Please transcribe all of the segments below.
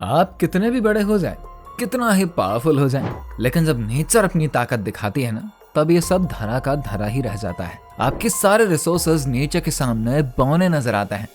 आप कितने भी बड़े हो जाएं, कितना ही पावरफुल हो जाएं, लेकिन जब नेचर अपनी ताकत दिखाती है ना, तब ये सब धरा का धरा ही रह जाता है। आपके सारे रिसोर्सेज नेचर के सामने बौने नजर आते हैं।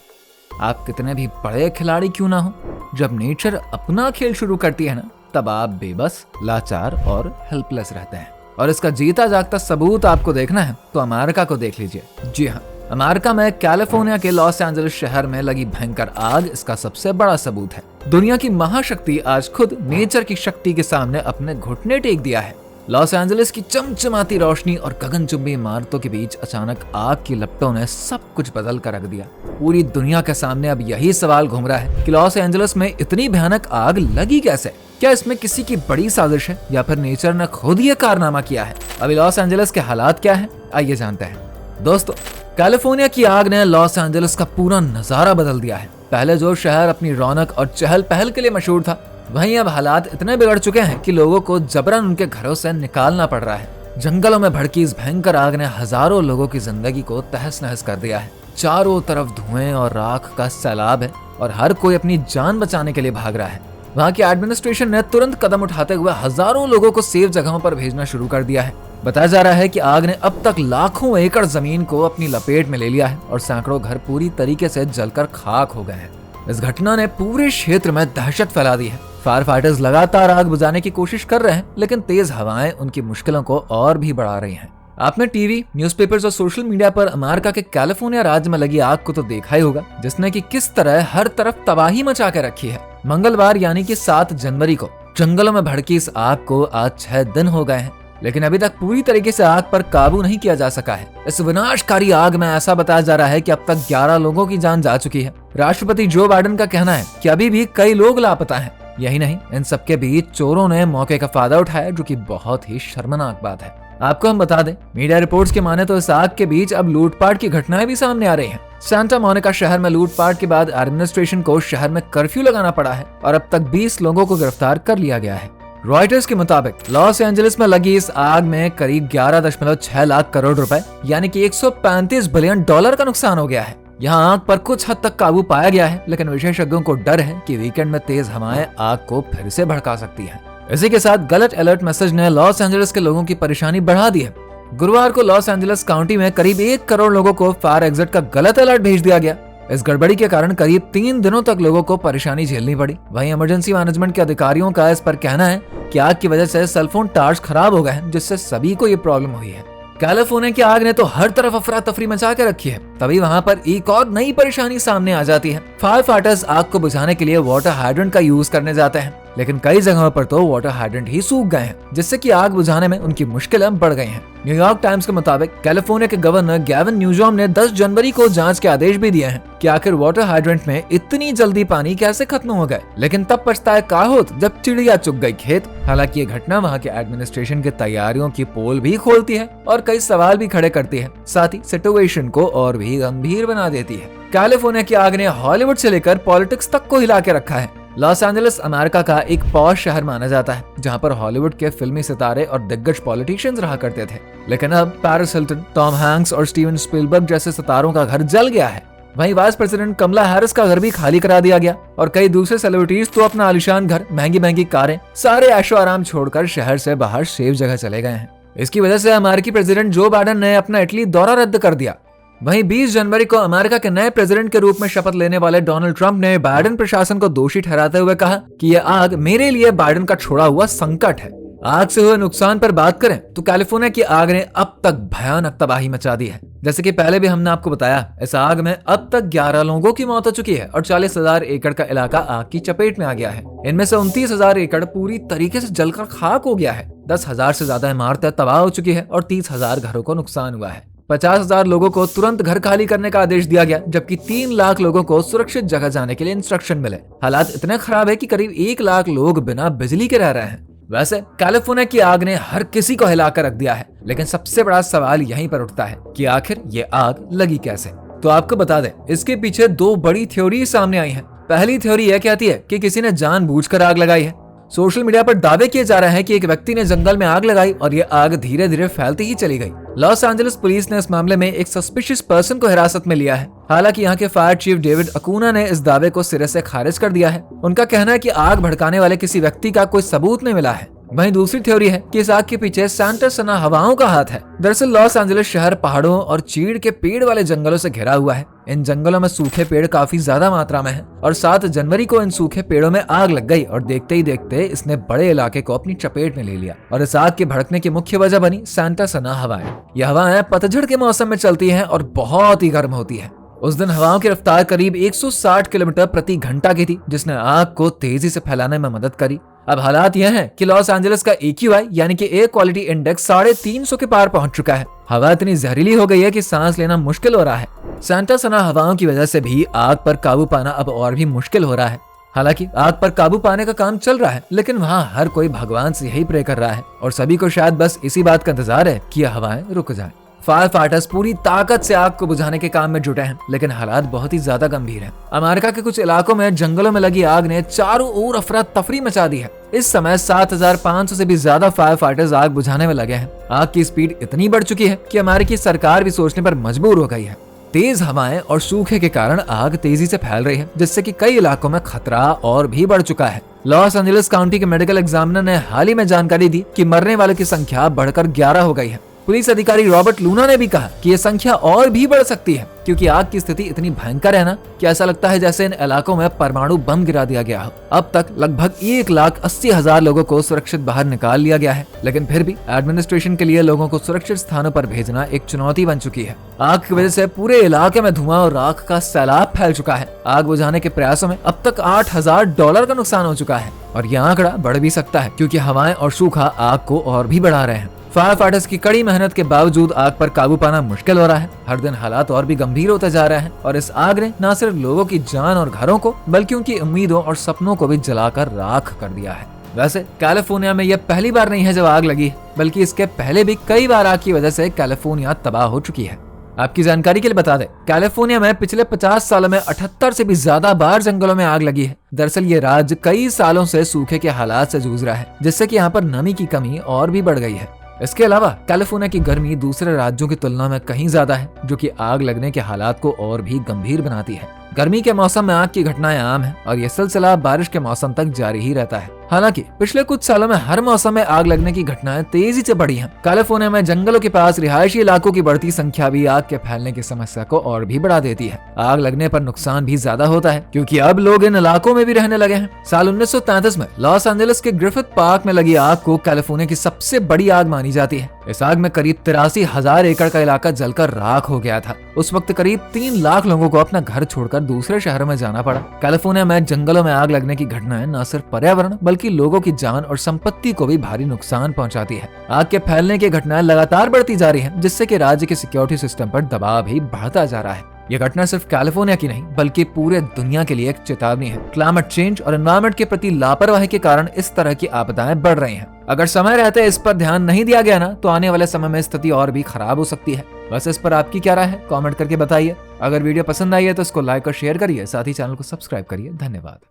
आप कितने भी बड़े खिलाड़ी क्यों ना हो, जब नेचर अपना खेल शुरू करती है ना, तब आप बेबस, लाचार और हेल्पलेस रहते हैं। और इसका जीता जागता सबूत आपको देखना है तो अमेरिका को देख लीजिए। जी हाँ, अमेरिका में कैलिफोर्निया के लॉस एंजलिस शहर में लगी भयंकर आग इसका सबसे बड़ा सबूत है। दुनिया की महाशक्ति आज खुद नेचर की शक्ति के सामने अपने घुटने टेक दिया है। लॉस एंजलिस की चमचमाती रोशनी और गगनचुंबी इमारतों के बीच अचानक आग की लपटों ने सब कुछ बदल कर रख दिया। पूरी दुनिया के सामने अब यही सवाल घूम रहा है कि लॉस एंजलिस में इतनी भयानक आग लगी कैसे? क्या इसमें किसी की बड़ी साजिश है या फिर नेचर ने खुद ये कारनामा किया है? अभी लॉस एंजलिस के हालात क्या हैं, आइए जानते हैं। दोस्तों, कैलिफोर्निया की आग ने लॉस एंजलिस का पूरा नजारा बदल दिया है। पहले जो शहर अपनी रौनक और चहल पहल के लिए मशहूर था, वहीं अब हालात इतने बिगड़ चुके हैं कि लोगों को जबरन उनके घरों से निकालना पड़ रहा है। जंगलों में भड़की इस भयंकर आग ने हजारों लोगों की जिंदगी को तहस नहस कर दिया है। चारों तरफ धुएं और राख का सैलाब है और हर कोई अपनी जान बचाने के लिए भाग रहा है। वहाँ की एडमिनिस्ट्रेशन ने तुरंत कदम उठाते हुए हजारों लोगों को सेफ जगहों पर भेजना शुरू कर दिया है। बताया जा रहा है कि आग ने अब तक लाखों एकड़ जमीन को अपनी लपेट में ले लिया है और सैकड़ों घर पूरी तरीके से जलकर खाक हो गए हैं। इस घटना ने पूरे क्षेत्र में दहशत फैला दी है। फायर फाइटर्स लगातार आग बुझाने की कोशिश कर रहे हैं, लेकिन तेज हवाएं उनकी मुश्किलों को और भी बढ़ा रही हैं। आपने टीवी, न्यूज़पेपर्स और सोशल मीडिया पर अमेरिका के कैलिफोर्निया राज्य में लगी आग को तो देखा ही होगा, जिसने कि किस तरह हर तरफ तबाही मचा के रखी है। मंगलवार यानी कि 7 जनवरी को जंगलों में भड़की इस आग को आज 6 दिन हो गए हैं, लेकिन अभी तक पूरी तरीके से आग पर काबू नहीं किया जा सका है। इस विनाशकारी आग में ऐसा बताया जा रहा है कि अब तक 11 लोगों की जान जा चुकी है। राष्ट्रपति जो बाइडेन का कहना है कि अभी भी कई लोग लापता हैं। यही नहीं, इन सबके बीच चोरों ने मौके का फायदा उठाया, जो कि बहुत ही शर्मनाक बात है। आपको हम बता दें, मीडिया रिपोर्ट्स के माने तो इस आग के बीच अब लूटपाट की घटनाएं भी सामने आ रही हैं। सांता मोनिका शहर में लूटपाट के बाद एडमिनिस्ट्रेशन को शहर में कर्फ्यू लगाना पड़ा है और अब तक 20 लोगों को गिरफ्तार कर लिया गया है। रॉयटर्स के मुताबिक लॉस एंजलिस में लगी इस आग में करीब 11.6 लाख करोड़ रुपए यानी कि 135 बिलियन डॉलर का नुकसान हो गया है। यहाँ आग पर कुछ हद तक काबू पाया गया है, लेकिन विशेषज्ञों को डर है कि वीकेंड में तेज हवाएं आग को फिर से भड़का सकती हैं। इसी के साथ गलत अलर्ट मैसेज ने लॉस एंजलिस के लोगों की परेशानी बढ़ा दी है। गुरुवार को लॉस एंजलिस काउंटी में करीब 1 करोड़ लोगों को फायर एग्जिट का गलत अलर्ट भेज दिया गया। इस गड़बड़ी के कारण करीब 3 दिनों तक लोगों को परेशानी झेलनी पड़ी। वहीं इमरजेंसी मैनेजमेंट के अधिकारियों का इस पर कहना है कि आग की वजह से सेलफोन टावर्स खराब हो गए हैं, जिससे सभी को ये प्रॉब्लम हुई है। कैलिफोर्निया की आग ने तो हर तरफ अफरा तफरी मचा के रखी है। तभी वहाँ पर एक और नई परेशानी सामने आ जाती है। फायर फाइटर्स आग को बुझाने के लिए वाटर हाइड्रेंट का यूज करने जाते हैं, लेकिन कई जगहों पर तो वाटर हाइड्रेंट ही सूख गए हैं, जिससे कि आग बुझाने में उनकी मुश्किलें बढ़ गई हैं। न्यूयॉर्क टाइम्स के मुताबिक कैलिफोर्निया के गवर्नर गैविन न्यूजॉम ने 10 जनवरी को जांच के आदेश भी दिए हैं कि आखिर वाटर हाइड्रेंट में इतनी जल्दी पानी कैसे खत्म हो गए। लेकिन तब पछताए का होत जब चिड़िया चुग गई खेत। हालांकि ये घटना वहाँ के एडमिनिस्ट्रेशन की तैयारियों की पोल भी खोलती है और कई सवाल भी खड़े करती है, साथ ही सिचुएशन को और भी गंभीर बना देती है। कैलिफोर्निया की आग ने हॉलीवुड से लेकर पॉलिटिक्स तक को हिला के रखा है। लॉस एंजलिस अमेरिका का एक पॉश शहर माना जाता है, जहां पर हॉलीवुड के फिल्मी सितारे और दिग्गज पॉलिटिशियंस रहा करते थे। लेकिन अब पेरिस हिल्टन, टॉम हैंक्स और स्टीवन स्पीलबर्ग जैसे सितारों का घर जल गया है। वहीं वाइस प्रेसिडेंट कमला हैरिस का घर भी खाली करा दिया गया और कई दूसरे सेलिब्रिटीज तो अपना आलीशान घर, महंगी महंगी कारें, सारे ऐशो आराम छोड़कर शहर से बाहर सेफ जगह चले गए हैं। इसकी वजह से अमेरिकी प्रेसिडेंट जो बाइडेन ने अपना इटली दौरा रद्द कर दिया। वहीं 20 जनवरी को अमेरिका के नए प्रेसिडेंट के रूप में शपथ लेने वाले डोनाल्ड ट्रंप ने बाइडेन प्रशासन को दोषी ठहराते हुए कहा कि यह आग मेरे लिए बाइडेन का छोड़ा हुआ संकट है। आग से हुए नुकसान पर बात करें तो कैलिफोर्निया की आग ने अब तक भयानक तबाही मचा दी है। जैसे कि पहले भी हमने आपको बताया, इस आग में अब तक 11 लोगों की मौत हो चुकी है और 40,000 एकड़ का इलाका आग की चपेट में आ गया है। इनमें से 29,000 एकड़ पूरी तरीके से जलकर खाक हो गया है। 10,000 से ज्यादा इमारतें तबाह हो चुकी है और 30,000 घरों को नुकसान हुआ है। 50,000 लोगों को तुरंत घर खाली करने का आदेश दिया गया, जबकि 3 लाख लोगों को सुरक्षित जगह जाने के लिए इंस्ट्रक्शन मिले। हालात इतने खराब है कि करीब 1 लाख लोग बिना बिजली के रह रहे हैं। वैसे कैलिफोर्निया की आग ने हर किसी को हिलाकर रख दिया है, लेकिन सबसे बड़ा सवाल यहीं पर उठता है कि आखिर ये आग लगी कैसे। तो आपको बता दें, इसके पीछे 2 बड़ी थ्योरी सामने आई हैं। पहली थ्योरी यह कहती है कि किसी ने जानबूझकर आग लगाई है सोशल मीडिया पर दावे किए जा रहे हैं कि एक व्यक्ति ने जंगल में आग लगाई और ये आग धीरे धीरे फैलती ही चली गई। लॉस एंजलिस पुलिस ने इस मामले में एक सस्पिशियस पर्सन को हिरासत में लिया है। हालांकि यहाँ के फायर चीफ डेविड अकूना ने इस दावे को सिरे से खारिज कर दिया है। उनका कहना है कि आग भड़काने वाले किसी व्यक्ति का कोई सबूत नहीं मिला है। वहीं दूसरी थ्योरी है कि इस आग के पीछे सांता सना हवाओं का हाथ है। दरअसल लॉस एंजलिस शहर पहाड़ों और चीड़ के पेड़ वाले जंगलों से घिरा हुआ है। इन जंगलों में सूखे पेड़ काफी ज्यादा मात्रा में हैं और 7 जनवरी को इन सूखे पेड़ों में आग लग गई और देखते ही देखते इसने बड़े इलाके को अपनी चपेट में ले लिया और इस आग के भड़कने की मुख्य वजह बनी सांता सना हवाएं। यह हवाएं पतझड़ के मौसम में चलती हैं और बहुत ही गर्म होती है। उस दिन हवाओं की रफ्तार करीब 160 किलोमीटर प्रति घंटा की थी, जिसने आग को तेजी से फैलाने में मदद करी। अब हालात यह हैं कि लॉस एंजलिस का AQI यानी कि एयर क्वालिटी इंडेक्स 350 के पार पहुंच चुका है। हवा इतनी जहरीली हो गई है कि सांस लेना मुश्किल हो रहा है। सांता सना हवाओं की वजह से भी आग पर काबू पाना अब और भी मुश्किल हो रहा है। हालांकि आग पर काबू पाने का काम चल रहा है, लेकिन वहाँ हर कोई भगवान से यही प्रे कर रहा है और सभी को शायद बस इसी बात का इंतजार है कि यह हवाएं रुक जाएं। फायर फाइटर्स पूरी ताकत से आग को बुझाने के काम में जुटे हैं, लेकिन हालात बहुत ही ज्यादा गंभीर हैं। अमेरिका के कुछ इलाकों में जंगलों में लगी आग ने चारों ओर अफरा तफरी मचा दी है। इस समय 7500 से भी ज्यादा फायर फाइटर्स आग बुझाने में लगे हैं। आग की स्पीड इतनी बढ़ चुकी है कि अमेरिकी सरकार भी सोचने पर मजबूर हो गई है। तेज हवाएं और सूखे के कारण आग तेजी से फैल रही है, जिससे कि कई इलाकों में खतरा और भी बढ़ चुका है। लॉस एंजलिस काउंटी के मेडिकल एग्जामिनर ने हाल ही में जानकारी दी कि मरने वालों की संख्या बढ़कर 11 हो गई है। पुलिस अधिकारी रॉबर्ट लूना ने भी कहा कि यह संख्या और भी बढ़ सकती है, क्योंकि आग की स्थिति इतनी भयंकर है ना कि ऐसा लगता है जैसे इन इलाकों में परमाणु बम गिरा दिया गया हो। अब तक लगभग 1,80,000 लोगों को सुरक्षित बाहर निकाल लिया गया है, लेकिन फिर भी एडमिनिस्ट्रेशन के लिए लोगों को सुरक्षित स्थानों पर भेजना एक चुनौती बन चुकी है। आग की वजह से पूरे इलाके में धुआं और राख का सैलाब फैल चुका है। आग बुझाने के प्रयासों में अब तक $8,000 का नुकसान हो चुका है और यह आंकड़ा बढ़ भी सकता है, क्योंकि हवाएं और सूखा आग को और भी बढ़ा रहे हैं। फायर फाइटर्स की कड़ी मेहनत के बावजूद आग पर काबू पाना मुश्किल हो रहा है। हर दिन हालात और भी गंभीर होते जा रहे हैं और इस आग ने न सिर्फ लोगों की जान और घरों को, बल्कि उनकी उम्मीदों और सपनों को भी जलाकर राख कर दिया है। वैसे कैलिफोर्निया में यह पहली बार नहीं है जब आग लगी, बल्कि इसके पहले भी कई बार आग की वजह से कैलिफोर्निया तबाह हो चुकी है। आपकी जानकारी के लिए बता दें, कैलिफोर्निया में पिछले 50 सालों में 78 से भी ज्यादा बार जंगलों में आग लगी है। दरअसल ये राज्य कई सालों से सूखे के हालात से जूझ रहा है, जिससे कि यहाँ पर नमी की कमी और भी बढ़ गई है। इसके अलावा कैलिफोर्निया की गर्मी दूसरे राज्यों की तुलना में कहीं ज्यादा है, जो कि आग लगने के हालात को और भी गंभीर बनाती है। गर्मी के मौसम में आग की घटनाएं आम है और यह सिलसिला बारिश के मौसम तक जारी ही रहता है। हालांकि पिछले कुछ सालों में हर मौसम में आग लगने की घटनाएं तेजी से बढ़ी हैं। कैलिफोर्निया में जंगलों के पास रिहायशी इलाकों की बढ़ती संख्या भी आग के फैलने की समस्या को और भी बढ़ा देती है। आग लगने पर नुकसान भी ज्यादा होता है, क्योंकि अब लोग इन इलाकों में भी रहने लगे हैं। साल 1933 में लॉस एंजलिस के ग्रिफिथ पार्क में लगी आग को कैलिफोर्निया की सबसे बड़ी आग मानी जाती है। इस आग में करीब 83,000 एकड़ का इलाका जलकर राख हो गया था। उस वक्त करीब 3 लाख लोगों को अपना घर छोड़कर दूसरे शहरों में जाना पड़ा। कैलिफोर्निया में जंगलों में आग लगने की घटनाएं न सिर्फ पर्यावरण बल्कि लोगों की जान और संपत्ति को भी भारी नुकसान पहुंचाती है। आग के फैलने की घटनाएं लगातार बढ़ती जा रही हैं, जिससे कि राज्य के सिक्योरिटी सिस्टम पर दबाव भी बढ़ता जा रहा है। यह घटना सिर्फ कैलिफोर्निया की नहीं बल्कि पूरे दुनिया के लिए एक चेतावनी है। क्लाइमेट चेंज और एनवायरनमेंट के प्रति लापरवाही के कारण इस तरह की आपदाएं बढ़ रही हैं। अगर समय रहते इस पर ध्यान नहीं दिया गया ना, तो आने वाले समय में स्थिति और भी खराब हो सकती है। वैसे इस पर आपकी क्या राय है, कमेंट करके बताइए। अगर वीडियो पसंद आई है तो इसको लाइक और शेयर करिए, साथ ही चैनल को सब्सक्राइब करिए। धन्यवाद।